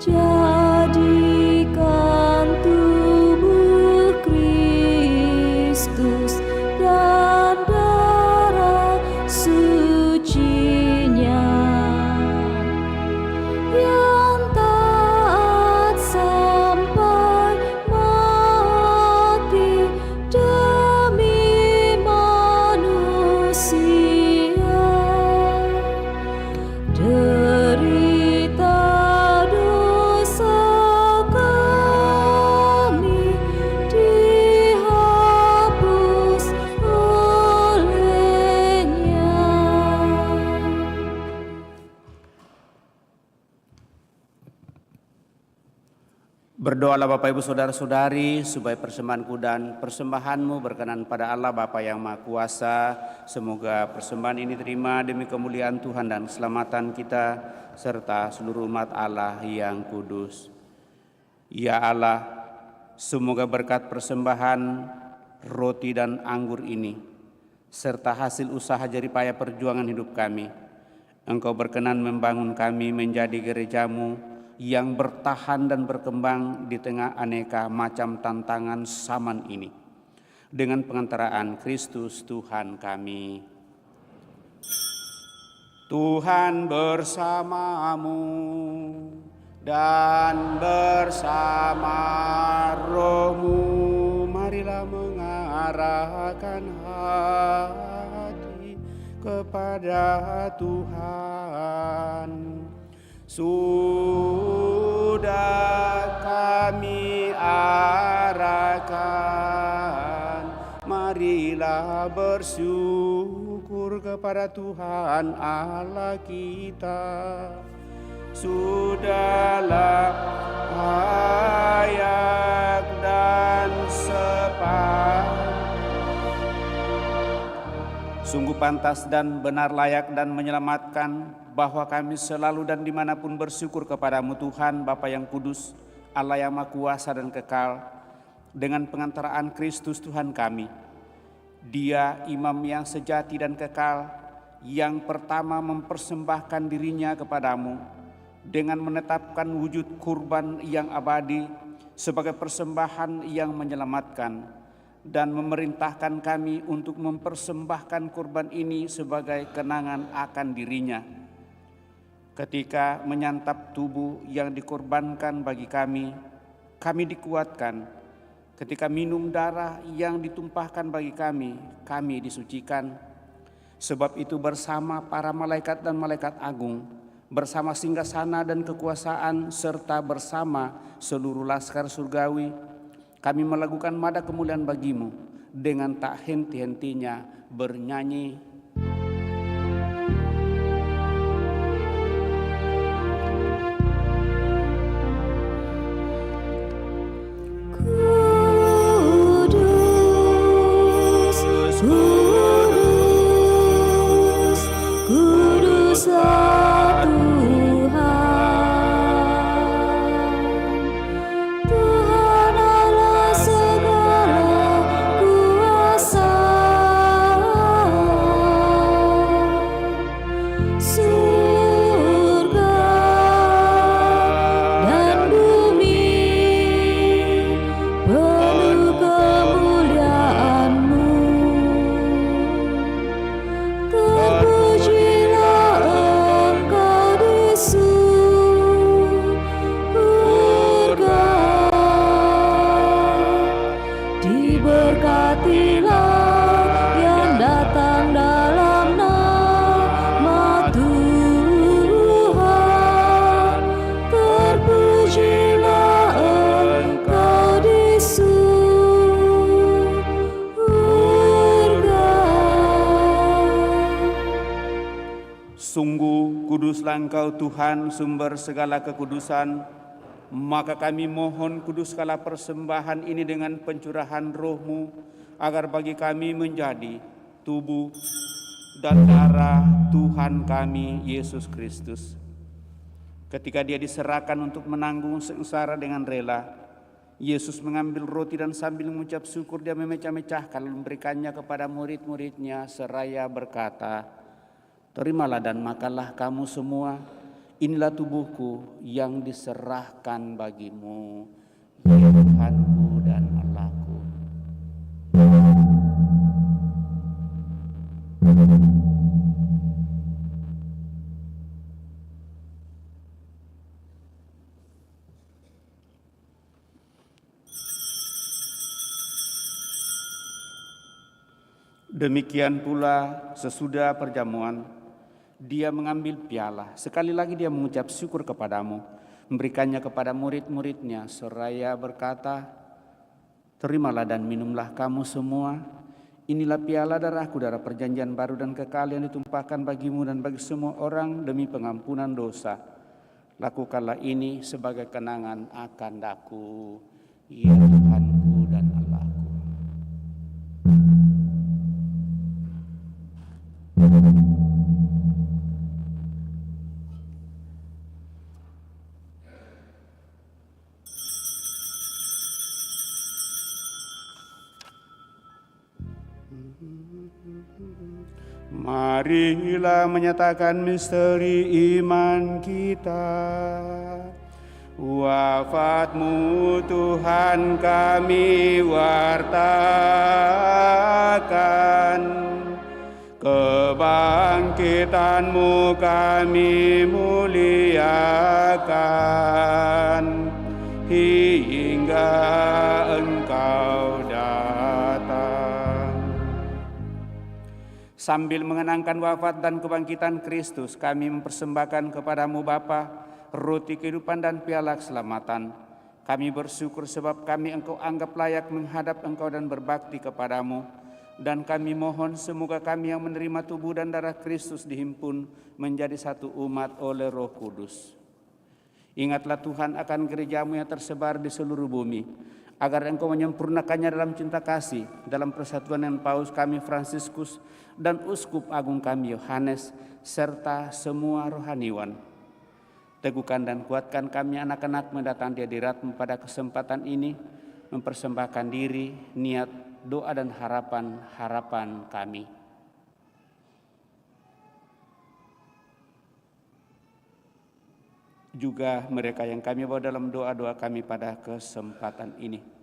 jadikan tubuh Kristus dan darah sucinya yang taat sampai mati demi manusia. Derita dosa kami dihapus olehnya. Berdoalah Bapak Ibu Saudara-saudari supaya persembahanku dan persembahanmu berkenan pada Allah Bapa yang Maha Kuasa. Semoga persembahan ini terima demi kemuliaan Tuhan dan keselamatan kita serta seluruh umat Allah yang kudus. Ya Allah, semoga berkat persembahan roti dan anggur ini serta hasil usaha jeripaya perjuangan hidup kami, Engkau berkenan membangun kami menjadi gerejamu yang bertahan dan berkembang di tengah aneka macam tantangan zaman ini. Dengan pengantaraan Kristus Tuhan kami. Tuhan bersamamu dan bersama rohmu. Marilah mengarahkan hati kepada Tuhan. Sudah kami arahkan, marilah bersyukur kepada Tuhan Allah kita. Sudahlah layak dan sungguh pantas dan benar, layak dan menyelamatkan bahwa kami selalu dan dimanapun bersyukur kepadamu Tuhan Bapa yang kudus, Allah yang Maha Kuasa dan kekal. Dengan pengantaraan Kristus Tuhan kami, Dia imam yang sejati dan kekal, yang pertama mempersembahkan dirinya kepadamu dengan menetapkan wujud kurban yang abadi sebagai persembahan yang menyelamatkan, dan memerintahkan kami untuk mempersembahkan kurban ini sebagai kenangan akan dirinya. Ketika menyantap tubuh yang dikorbankan bagi kami dikuatkan. Ketika minum darah yang ditumpahkan bagi kami disucikan. Sebab itu bersama para malaikat dan malaikat agung, bersama singgasana dan kekuasaan, serta bersama seluruh laskar surgawi, kami melakukan mada kemuliaan bagimu dengan tak henti-hentinya bernyanyi. Sungguh kuduslah Engkau Tuhan, sumber segala kekudusan. Maka kami mohon kuduskanlah persembahan ini dengan pencurahan roh-Mu, agar bagi kami menjadi tubuh dan darah Tuhan kami Yesus Kristus. Ketika Dia diserahkan untuk menanggung sengsara dengan rela, Yesus mengambil roti dan sambil mengucap syukur Dia memecah-mecahkan lalu memberikannya kepada murid-muridnya seraya berkata, "Terimalah dan makanlah kamu semua, Inilah tubuhku yang diserahkan bagimu, ya Tuhanku dan Allahku. Demikian pula sesudah perjamuan, dia mengambil piala. Sekali lagi dia mengucap syukur kepadamu, memberikannya kepada murid-muridnya, seraya berkata, terimalah dan minumlah kamu semua. Inilah piala darahku, darah perjanjian baru dan kekal yang ditumpahkan bagimu dan bagi semua orang demi pengampunan dosa. Lakukanlah ini sebagai kenangan akan daku, ya Tuhanku dan Allahku. Marilah menyatakan misteri iman kita. Wafatmu Tuhan kami wartakan, kebangkitanmu kami muliakan, hingga Engkau datang. Sambil mengenangkan wafat dan kebangkitan Kristus, kami mempersembahkan kepadamu Bapa roti kehidupan dan piala keselamatan. Kami bersyukur sebab kami Engkau anggap layak menghadap Engkau dan berbakti kepadamu. Dan kami mohon semoga kami yang menerima tubuh dan darah Kristus dihimpun menjadi satu umat oleh Roh Kudus. Ingatlah Tuhan akan gerejamu yang tersebar di seluruh bumi, agar Engkau menyempurnakannya dalam cinta kasih, dalam persatuan dengan Paus kami Fransiskus dan Uskup Agung kami Yohanes, serta semua rohaniwan. Teguhkan dan kuatkan kami anak-anak mendatang di hadirat-Mu pada kesempatan ini, mempersembahkan diri, niat, doa dan harapan kami. Juga mereka yang kami bawa dalam doa-doa kami pada kesempatan ini.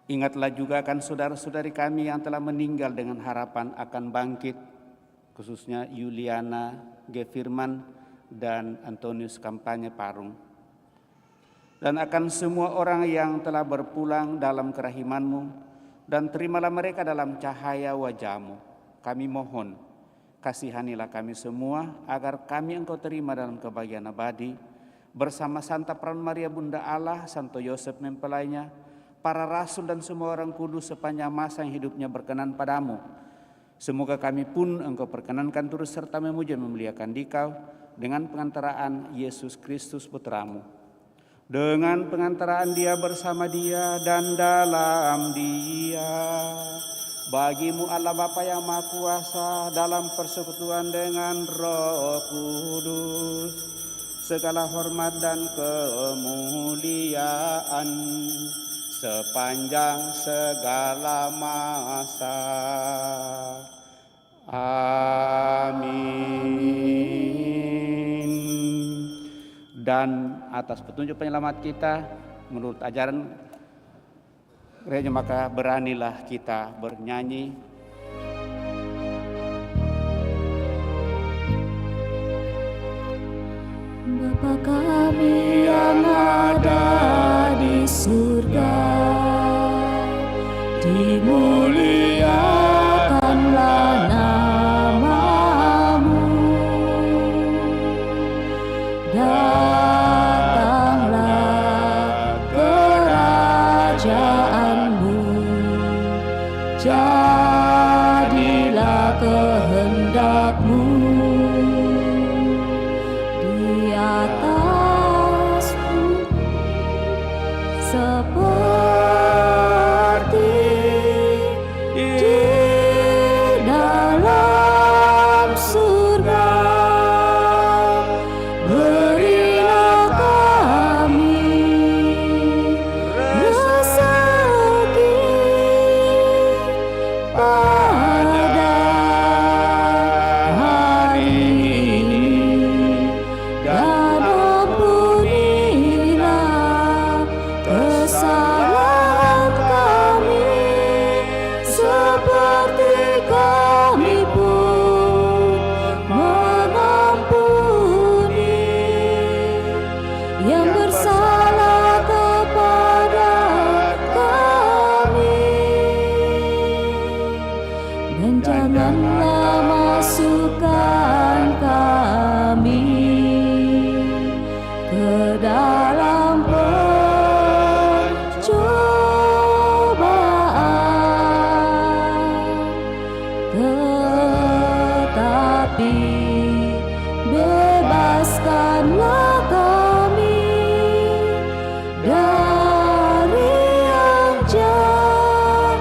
Ingatlah juga akan saudara-saudari kami yang telah meninggal dengan harapan akan bangkit, khususnya Yuliana G. Firman dan Antonius Kampanye Parung. Dan akan semua orang yang telah berpulang dalam kerahiman-Mu, dan terimalah mereka dalam cahaya wajah-Mu. Kami mohon, kasihanilah kami semua, agar kami Engkau terima dalam kebahagiaan abadi, bersama Santa Peran Maria Bunda Allah, Santo Yosef mempelainya, para rasul dan semua orang kudus sepanjang masa yang hidupnya berkenan padamu. Semoga kami pun Engkau perkenankan turut serta memuja memuliakan Dikau dengan pengantaraan Yesus Kristus Putramu. Dengan pengantaraan Dia, bersama Dia dan dalam Dia, bagimu Allah Bapa yang Maha Kuasa, dalam persekutuan dengan Roh Kudus, segala hormat dan kemuliaan sepanjang segala masa. Amin. Dan atas petunjuk penyelamat kita menurut ajaran gereja, maka beranilah kita bernyanyi. Bapa kami yang ada di surga, dimuliakanlah nama-Mu, datanglah kerajaan-Mu, jadilah kehendak-Mu di atas seperti di dalam surga. Berilah kami rezeki Rabi, bebaskanlah kami dari yang jahat.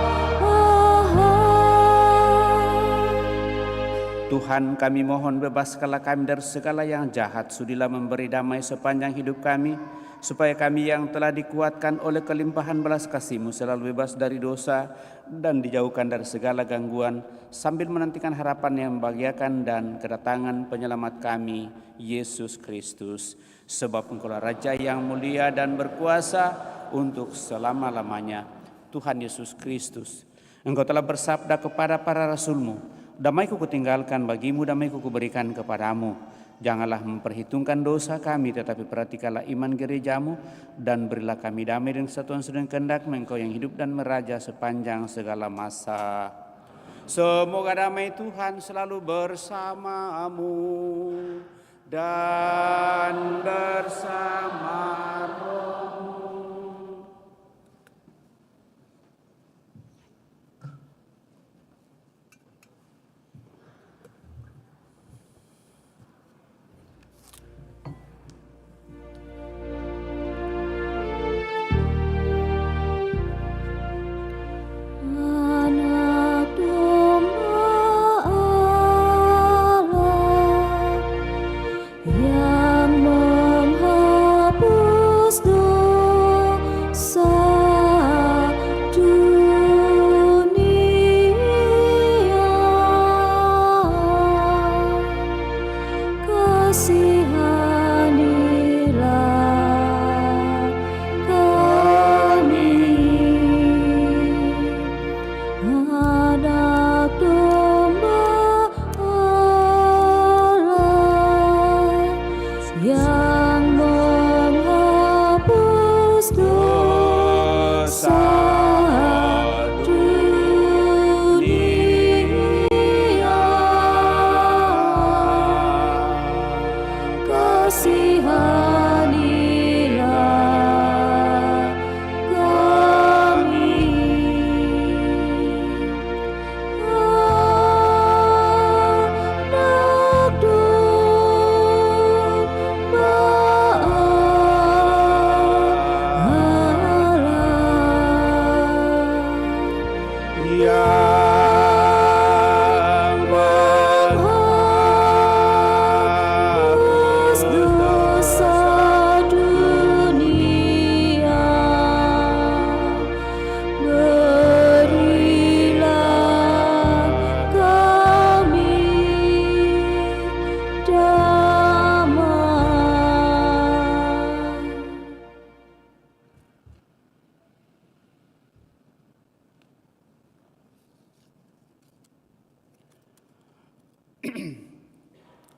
Tuhan, kami mohon bebaskanlah kami dari segala yang jahat. Sudilah memberi damai sepanjang hidup kami, supaya kami yang telah dikuatkan oleh kelimpahan belas kasih-Mu selalu bebas dari dosa dan dijauhkan dari segala gangguan, sambil menantikan harapan yang membahagiakan dan kedatangan penyelamat kami, Yesus Kristus. Sebab Engkaulah Raja yang mulia dan berkuasa untuk selama-lamanya. Tuhan Yesus Kristus, Engkau telah bersabda kepada para rasul-Mu, damai-Ku kutinggalkan bagimu, damai-Ku kuberikan kepadamu. Janganlah memperhitungkan dosa kami, tetapi perhatikanlah iman gereja-Mu, dan berilah kami damai dan kesatuan sedang kehendak Engkau yang hidup dan meraja sepanjang segala masa. Semoga damai Tuhan selalu bersamamu dan bersama rohmu. Anak domba Allah yang menghapus dosa dunia, kasihanilah kami. Anak domba Allah yang menghapus dosa dunia, kasihanilah kami. Anak domba Yang menghapus dosa dunia, berilah kami damai.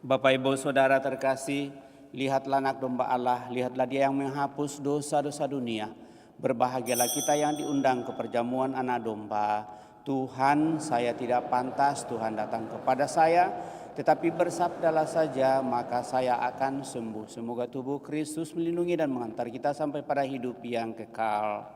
Bapak Ibu Saudara terkasih, lihatlah anak domba Allah, lihatlah Dia yang menghapus dosa-dosa dunia. Berbahagialah kita yang diundang ke perjamuan anak domba. Tuhan, saya tidak pantas Tuhan datang kepada saya, tetapi bersabdalah saja maka saya akan sembuh. Semoga tubuh Kristus melindungi dan mengantar kita sampai pada hidup yang kekal.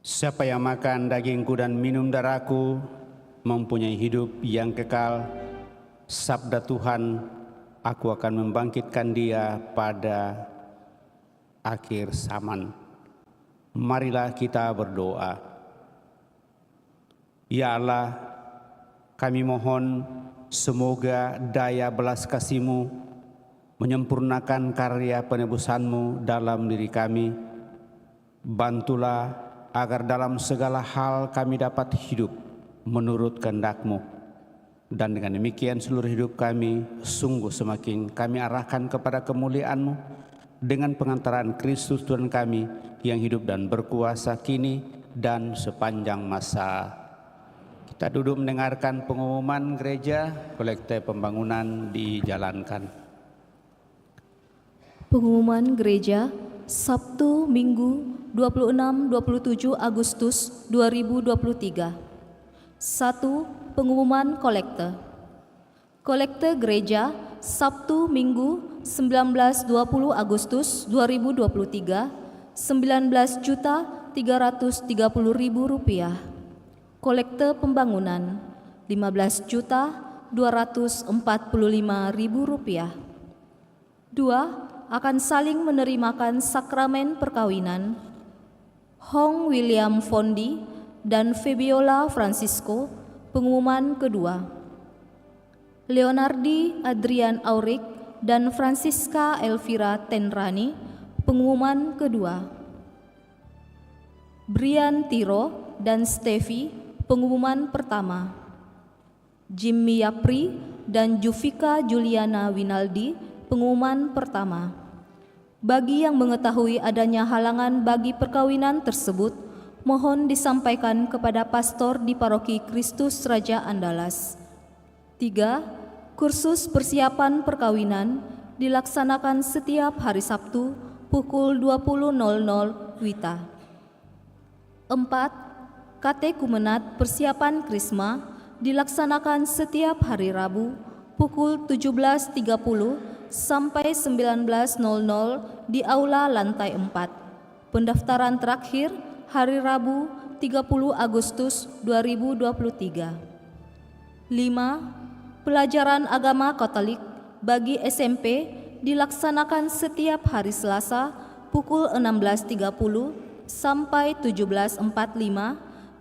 Siapa yang makan dagingku dan minum darahku mempunyai hidup yang kekal. Sabda Tuhan, aku akan membangkitkan dia pada akhir zaman. Marilah kita berdoa. Ya Allah, kami mohon semoga daya belas kasih-Mu menyempurnakan karya penebusan-Mu dalam diri kami. Bantulah agar dalam segala hal kami dapat hidup menurut kehendak-Mu. Dan dengan demikian seluruh hidup kami sungguh semakin kami arahkan kepada kemuliaan-Mu dengan pengantaran Kristus Tuhan kami yang hidup dan berkuasa kini dan sepanjang masa. Kita duduk mendengarkan pengumuman gereja, kolekte pembangunan dijalankan. Pengumuman gereja Sabtu Minggu 26-27 Agustus 2023. 1. Pengumuman kolekte. Kolekte gereja Sabtu Minggu 19-20 Agustus 2023 19.330.000 rupiah. Kolekte pembangunan 15.245.000 rupiah. 2. Akan saling menerimakan sakramen perkawinan Hong William Fondi dan Fabiola Francisco. Pengumuman kedua. Leonardi Adrian Aurik dan Francisca Elvira Tenrani. Pengumuman kedua. Brian Tiro dan Steffi. Pengumuman pertama. Jimmy Yapri dan Juvika Juliana Winaldi. Pengumuman pertama. Bagi yang mengetahui adanya halangan bagi perkawinan tersebut, mohon disampaikan kepada pastor di Paroki Kristus Raja Andalas. 3. Kursus persiapan perkawinan dilaksanakan setiap hari Sabtu pukul 20.00 WITA. 4. Katekumenat persiapan Krisma dilaksanakan setiap hari Rabu pukul 17.30 sampai 19.00 di Aula Lantai 4. Pendaftaran terakhir hari Rabu 30 Agustus 2023. 5. Pelajaran agama Katolik bagi SMP dilaksanakan setiap hari Selasa pukul 16.30 sampai 17.45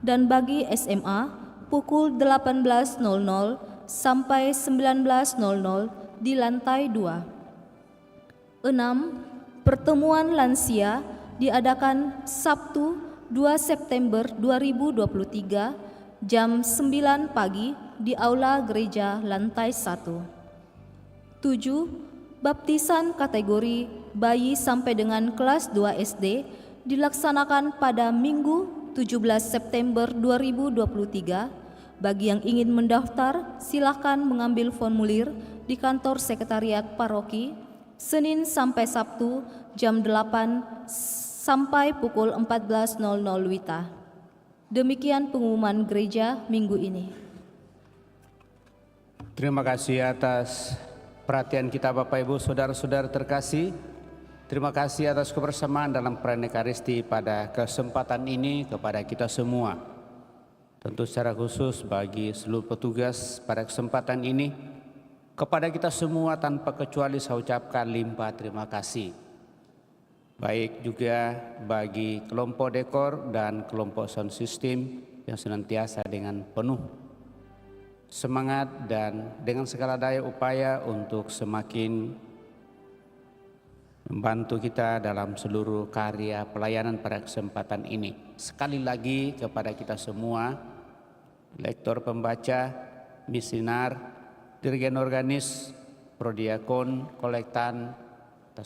dan bagi SMA pukul 18.00 sampai 19.00 di lantai 2. 6. Pertemuan lansia diadakan Sabtu 2 September 2023 jam 9 pagi di Aula Gereja lantai 1. 7. Baptisan kategori bayi sampai dengan kelas 2 SD dilaksanakan pada Minggu 17 September 2023. Bagi yang ingin mendaftar, silakan mengambil formulir di kantor sekretariat paroki Senin sampai Sabtu jam 8 sampai pukul 14.00 WITA. Demikian pengumuman gereja minggu ini. Terima kasih atas perhatian kita Bapak Ibu Saudara-saudara terkasih. Terima kasih atas kebersamaan dalam perayaan Ekaristi pada kesempatan ini kepada kita semua. Tentu secara khusus bagi seluruh petugas pada kesempatan ini, kepada kita semua tanpa kecuali saya ucapkan limpah terima kasih. Baik juga bagi kelompok dekor dan kelompok sound system yang senantiasa dengan penuh semangat dan dengan segala daya upaya untuk semakin membantu kita dalam seluruh karya pelayanan pada kesempatan ini. Sekali lagi kepada kita semua, lektor pembaca, misinar, dirgen organis, prodiakon, kolektan,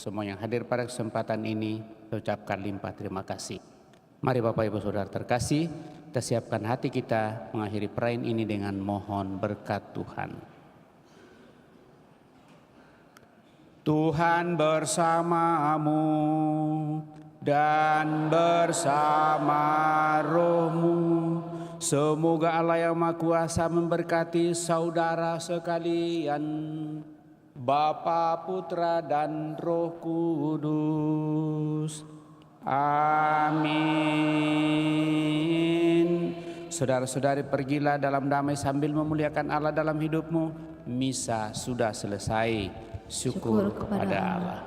semua yang hadir pada kesempatan ini, saya ucapkan limpah terima kasih. Mari Bapak Ibu Saudara terkasih, kita siapkan hati kita mengakhiri perayaan ini dengan mohon berkat Tuhan. Tuhan bersamamu dan bersama rohmu. Semoga Allah yang Maha Kuasa memberkati saudara sekalian, Bapa, Putra, dan Roh Kudus. Amin. Saudara-saudari, pergilah dalam damai sambil memuliakan Allah dalam hidupmu. Misa sudah selesai. Syukur kepada Allah.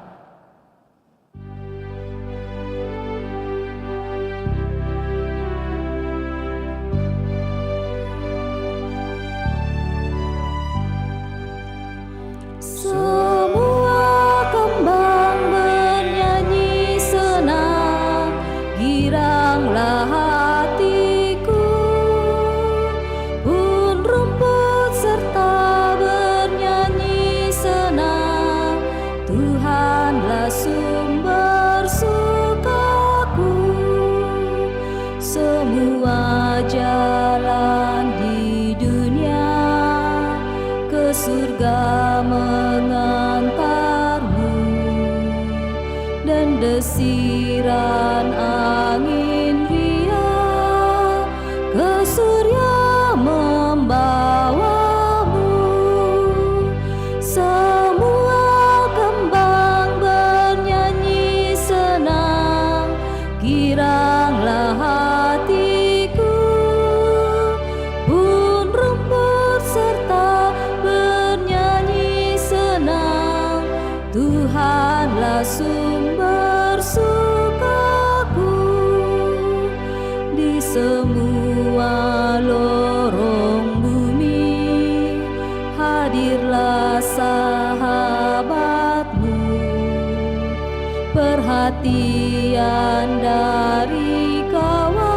Semua kembang bernyanyi senang, giranglah hatiku. Pun rumput serta bernyanyi senang, Tuhanlah sumber sukaku. Semua jalan di dunia ke surga mengantarmu, dan desiran angin riang ke surya membawamu. Semua kembang bernyanyi senang, giranglah hatiku. Pun rumput serta bernyanyi senang, Tuhanlah sumber sukaku. Di semua lorong bumi hadirlah sahabatmu, perhatian dari kawan